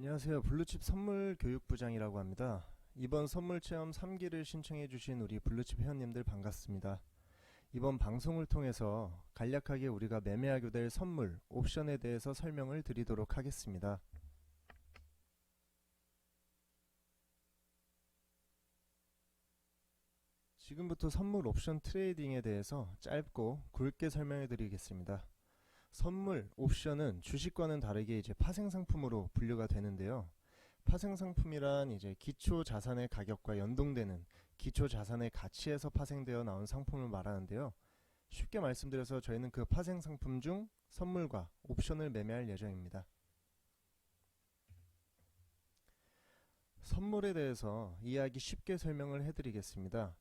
안녕하세요. 블루칩 선물교육부장이라고 합니다. 이번 선물체험 3기를 신청해주신 우리 블루칩 회원님들 반갑습니다. 이번 방송을 통해서 간략하게 우리가 매매하게 될 선물, 옵션에 대해서 설명을 드리도록 하겠습니다. 지금부터 선물 옵션 트레이딩에 대해서 짧고 굵게 설명해 드리겠습니다. 선물, 옵션은 주식과는 다르게 이제 파생상품으로 분류가 되는데요. 파생상품이란 이제 기초자산의 가격과 연동되는 기초자산의 가치에서 파생되어 나온 상품을 말하는데요. 쉽게 말씀드려서 저희는 그 파생상품 중 선물과 옵션을 매매할 예정입니다. 선물에 대해서 이해하기 쉽게 설명을 해드리겠습니다.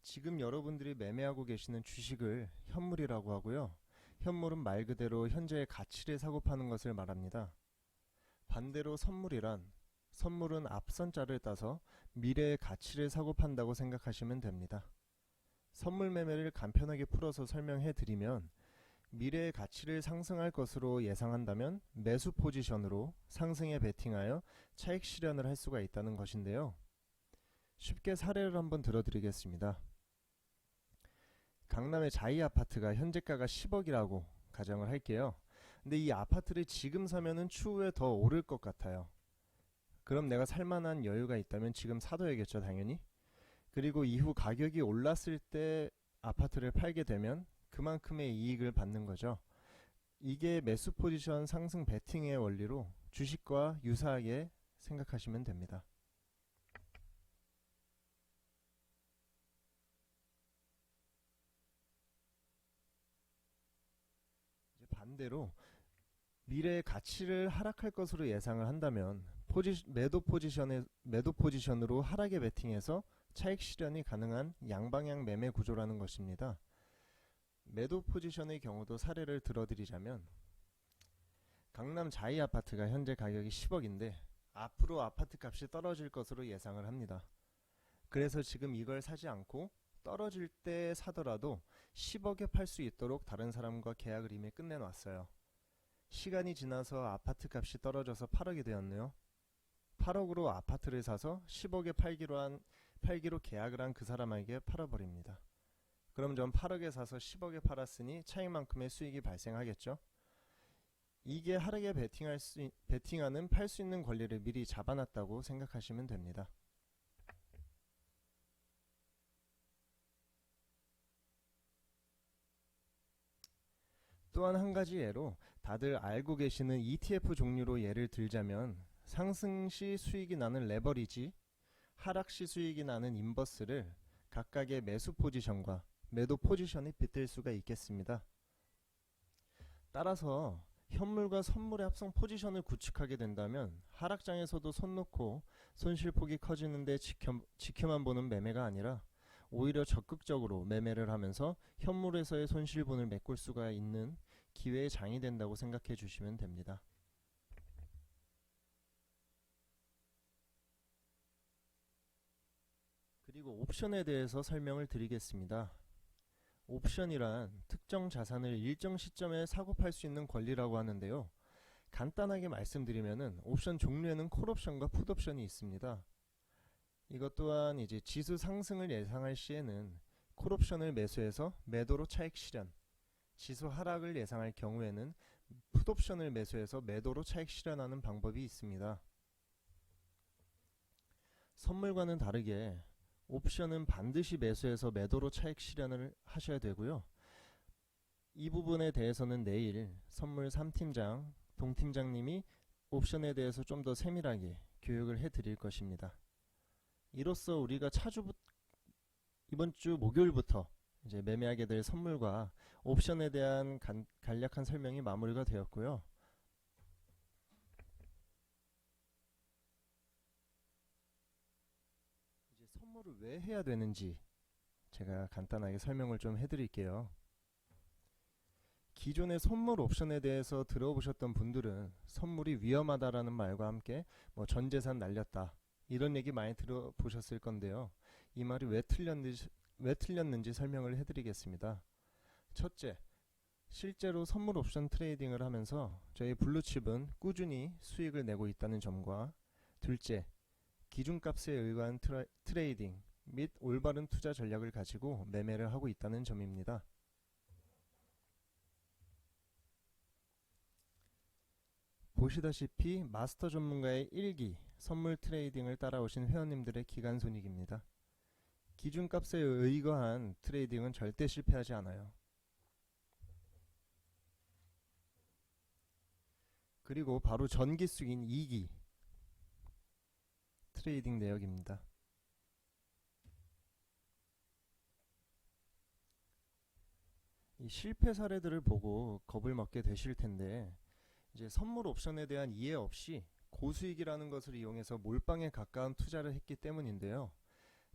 지금 여러분들이 매매하고 계시는 주식을 현물이라고 하고요. 현물은 말 그대로 현재의 가치를 사고 파는 것을 말합니다. 반대로 선물은 앞선 자를 따서 미래의 가치를 사고 판다고 생각하시면 됩니다. 선물 매매를 간편하게 풀어서 설명해 드리면 미래의 가치를 상승할 것으로 예상한다면 매수 포지션으로 상승에 베팅하여 차익 실현을 할 수가 있다는 것인데요. 쉽게 사례를 한번 들어드리겠습니다. 강남의 자이 아파트가 현재가가 10억이라고 가정을 할게요. 근데 이 아파트를 지금 사면은 추후에 더 오를 것 같아요. 그럼 내가 살만한 여유가 있다면 지금 사둬야겠죠, 당연히. 그리고 이후 가격이 올랐을 때 아파트를 팔게 되면 그만큼의 이익을 받는 거죠. 이게 매수 포지션 상승 베팅의 원리로 주식과 유사하게 생각하시면 됩니다. 반대로 미래의 가치를 하락할 것으로 예상을 한다면 매도 포지션으로 하락에 베팅해서 차익 실현이 가능한 양방향 매매 구조라는 것입니다. 매도 포지션의 경우도 사례를 들어드리자면 강남 자이 아파트가 현재 가격이 10억인데 앞으로 아파트 값이 떨어질 것으로 예상을 합니다. 그래서 지금 이걸 사지 않고 떨어질 때 사더라도 10억에 팔 수 있도록 다른 사람과 계약을 이미 끝내놨어요. 시간이 지나서 아파트 값이 떨어져서 8억이 되었네요. 8억으로 아파트를 사서 10억에 팔기로 계약을 한 그 사람에게 팔아버립니다. 그럼 전 8억에 사서 10억에 팔았으니 차익만큼의 수익이 발생하겠죠. 이게 하락에 베팅하는 팔 수 있는 권리를 미리 잡아놨다고 생각하시면 됩니다. 또한 한 가지 예로 다들 알고 계시는 ETF 종류로 예를 들자면 상승 시 수익이 나는 레버리지, 하락 시 수익이 나는 인버스를 각각의 매수 포지션과 매도 포지션에 빗댈 수가 있겠습니다. 따라서 현물과 선물의 합성 포지션을 구축하게 된다면 하락장에서도 손 놓고 손실폭이 커지는데 지켜만 보는 매매가 아니라 오히려 적극적으로 매매를 하면서 현물에서의 손실분을 메꿀 수가 있는 기회의 장이 된다고 생각해 주시면 됩니다. 그리고 옵션에 대해서 설명을 드리겠습니다. 옵션이란 특정 자산을 일정 시점에 사고 팔 수 있는 권리라고 하는데요. 간단하게 말씀드리면은 옵션 종류에는 콜옵션과 풋옵션이 있습니다. 이것 또한 이제 지수 상승을 예상할 시에는 콜옵션을 매수해서 매도로 차익 실현, 지수 하락을 예상할 경우에는 풋옵션을 매수해서 매도로 차익 실현하는 방법이 있습니다. 선물과는 다르게 옵션은 반드시 매수해서 매도로 차익 실현을 하셔야 되고요. 이 부분에 대해서는 내일 선물 3팀장, 동팀장님이 옵션에 대해서 좀 더 세밀하게 교육을 해드릴 것입니다. 이로써 우리가 이번 주 목요일부터 이제 매매하게 될 선물과 옵션에 대한 간략한 설명이 마무리가 되었고요. 이제 선물을 왜 해야 되는지 제가 간단하게 설명을 좀 해드릴게요. 기존의 선물 옵션에 대해서 들어보셨던 분들은 선물이 위험하다라는 말과 함께 전 재산 날렸다 이런 얘기 많이 들어보셨을 건데요. 이 말이 왜 틀렸는지 설명을 해드리겠습니다. 첫째, 실제로 선물 옵션 트레이딩을 하면서 저희 블루칩은 꾸준히 수익을 내고 있다는 점과, 둘째, 기준값에 의거한 트레이딩 및 올바른 투자 전략을 가지고 매매를 하고 있다는 점입니다. 보시다시피 마스터 전문가의 1기 선물 트레이딩을 따라오신 회원님들의 기간 손익입니다. 기준값에 의거한 트레이딩은 절대 실패하지 않아요. 그리고 바로 전기수익인 2기 트레이딩 내역입니다. 이 실패 사례들을 보고 겁을 먹게 되실 텐데, 이제 선물 옵션에 대한 이해 없이 고수익이라는 것을 이용해서 몰빵에 가까운 투자를 했기 때문인데요.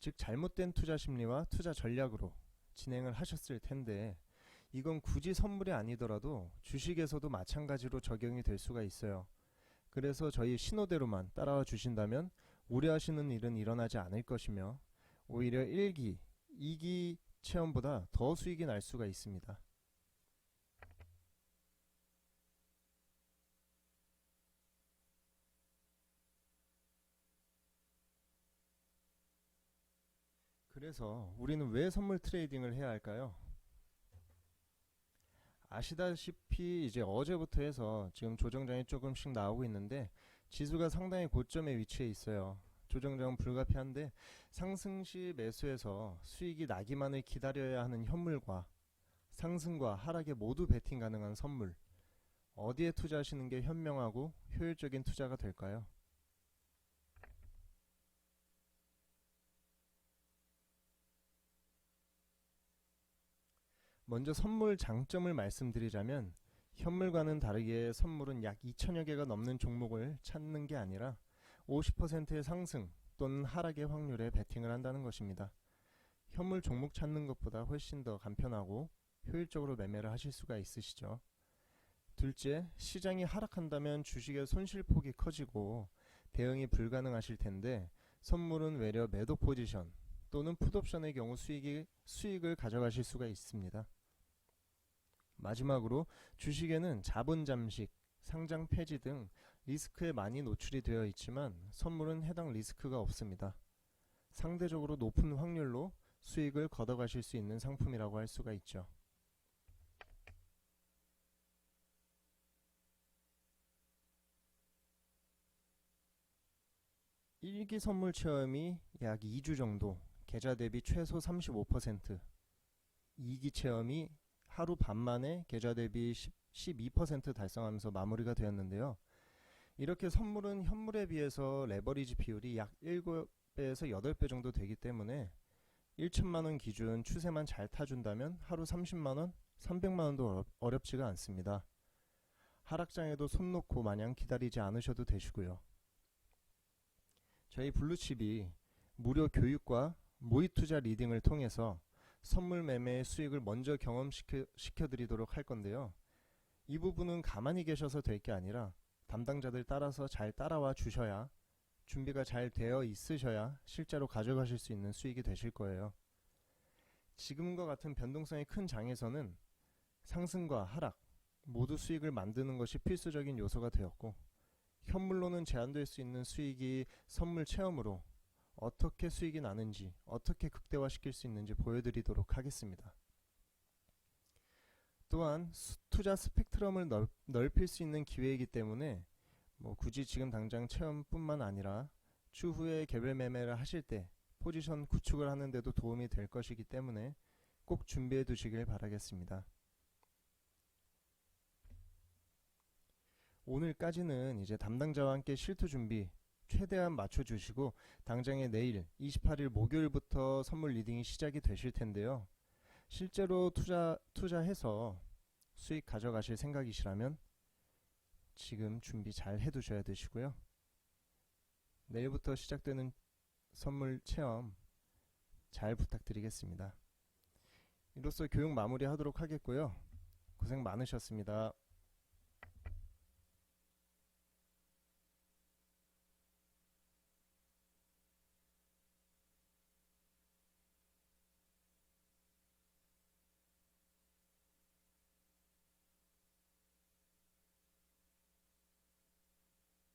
즉 잘못된 투자 심리와 투자 전략으로 진행을 하셨을 텐데, 이건 굳이 선물이 아니더라도 주식에서도 마찬가지로 적용이 될 수가 있어요. 그래서 저희 신호대로만 따라와 주신다면 우려하시는 일은 일어나지 않을 것이며, 오히려 1기, 2기 체험보다 더 수익이 날 수가 있습니다. 그래서 우리는 왜 선물 트레이딩을 해야 할까요? 아시다시피 이제 어제부터 해서 지금 조정장이 조금씩 나오고 있는데, 지수가 상당히 고점에 위치해 있어요. 조정장은 불가피한데, 상승 시 매수해서 수익이 나기만을 기다려야 하는 현물과 상승과 하락에 모두 베팅 가능한 선물, 어디에 투자하시는 게 현명하고 효율적인 투자가 될까요? 먼저 선물 장점을 말씀드리자면, 현물과는 다르게 선물은 약 2천여 개가 넘는 종목을 찾는 게 아니라 50%의 상승 또는 하락의 확률에 베팅을 한다는 것입니다. 현물 종목 찾는 것보다 훨씬 더 간편하고 효율적으로 매매를 하실 수가 있으시죠. 둘째, 시장이 하락한다면 주식의 손실폭이 커지고 대응이 불가능하실 텐데, 선물은 외려 매도 포지션 또는 풋옵션의 경우 수익을 가져가실 수가 있습니다. 마지막으로 주식에는 자본 잠식, 상장 폐지 등 리스크에 많이 노출이 되어 있지만, 선물은 해당 리스크가 없습니다. 상대적으로 높은 확률로 수익을 걷어가실 수 있는 상품이라고 할 수가 있죠. 일기 선물 체험이 약 2주 정도, 계좌 대비 최소 35%, 2기 체험이 하루 반 만에 계좌 대비 12% 달성하면서 마무리가 되었는데요. 이렇게 선물은 현물에 비해서 레버리지 비율이 약 7배에서 8배 정도 되기 때문에 1천만원 기준 추세만 잘 타준다면 하루 30만원, 300만원도 어렵지가 않습니다. 하락장에도 손 놓고 마냥 기다리지 않으셔도 되시고요. 저희 블루칩이 무료 교육과 모의투자 리딩을 통해서 선물 매매의 수익을 먼저 경험시켜 드리도록 할 건데요. 이 부분은 가만히 계셔서 될 게 아니라 담당자들 따라서 잘 따라와 주셔야, 준비가 잘 되어 있으셔야 실제로 가져가실 수 있는 수익이 되실 거예요. 지금과 같은 변동성이 큰 장에서는 상승과 하락 모두 수익을 만드는 것이 필수적인 요소가 되었고, 현물로는 제한될 수 있는 수익이 선물 체험으로 어떻게 수익이 나는지, 어떻게 극대화시킬 수 있는지 보여드리도록 하겠습니다. 또한 투자 스펙트럼을 넓힐 수 있는 기회이기 때문에 굳이 지금 당장 체험뿐만 아니라 추후에 개별 매매를 하실 때 포지션 구축을 하는 데도 도움이 될 것이기 때문에 꼭 준비해 두시길 바라겠습니다. 오늘까지는 이제 담당자와 함께 실투 준비 최대한 맞춰주시고, 당장에 내일 28일 목요일부터 선물 리딩이 시작이 되실 텐데요. 실제로 투자해서 수익 가져가실 생각이시라면 지금 준비 잘 해두셔야 되시고요. 내일부터 시작되는 선물 체험 잘 부탁드리겠습니다. 이로써 교육 마무리하도록 하겠고요. 고생 많으셨습니다.